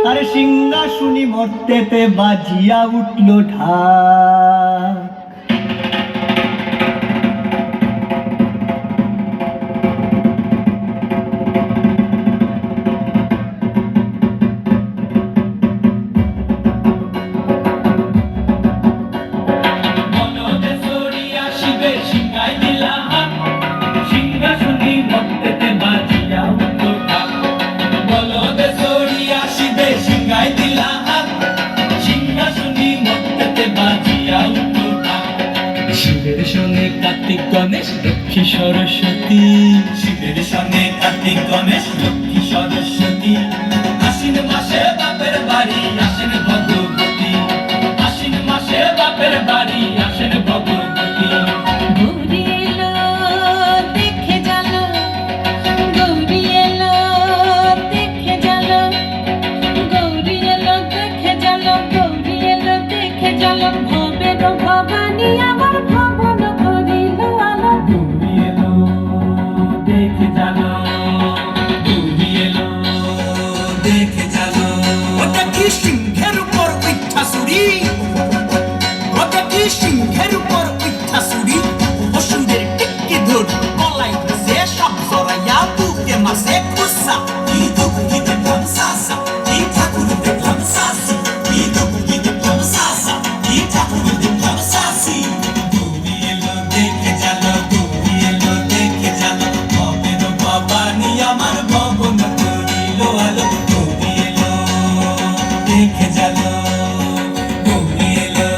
আরে সিংহাসনী মর্তেতে বাজিয়া উঠল ঢাক। শিবের সঙ্গে কার্তিক গণেশ লক্ষ্মী সরস্বতী, শিবের সঙ্গে কার্তিক গণেশ লক্ষ্মী সরস্বতী। আশ্বিন মাসে বাপের বাড়ি আসেন ভগবতী, আশ্বিন মাসে বাপের বাড়ি আসেন ভগবতী। গৌরী এলো দেখে জানো, গৌরী এলো দেখে জানো, গৌরী এলো দেখে জানো, গৌরী এলো দেখে জানো। ভবের ভবানী আমার ভবন ভরিল আলো। গৌরী এলো দেখে জানো, গৌরী এলো দেখে জানো। ওটা কি সিংহের উপর উঠা-চুরি, ওটা কি সিংহের উপর উঠা-চুরি। অসুরের টিকি ধর গলায় ধরছে সব জড়াইয়া বুকে মাসে খুসা। কি দুঃখ কি দেখলাম সাসা, কি ঠাকুর দেখলাম সাসি। কি দুঃখ কি দেখলাম সাসা, কি ঠাকুর দেখলাম সাসি। গৌরী এলো দেখে জানো, গৌরী এলো দেখে জানো। ভবের ভবানী আমার ভবন করিল আলো। গৌরী এলো দেখে জানো, গৌরী এলো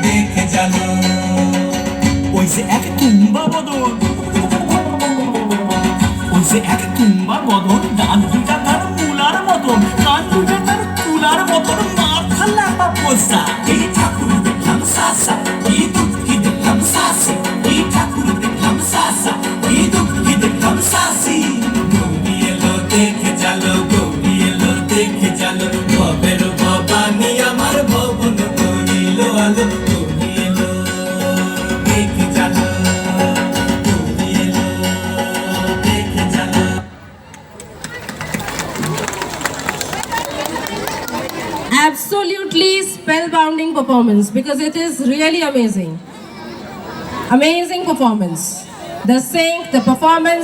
দেখে জানো। ওই যে এক তুম্বা বদন, ওই যে এক তুম্বা বদন, গান দুটা তার মুলার মতন, গান দুটা তার তুলার মতন, মাথা লাপা পোষা। এই ঠাকুর দেখলাম সাসা, এই দুঃখী দেখলাম সাসি। এই ঠাকুর দেখলাম সাসা, এই দুঃখী দেখলাম সাসি। গৌরী এলো দেখে জালো, গৌরী এলো দেখে জালো। ভবের ভবানী আমার ভবন করিল আলো। গৌরী এলো দেখে জালো, গৌরী এলো দেখে জালো। Absolutely spellbounding performance, because it is really amazing. Amazing performance. The sync, the performance.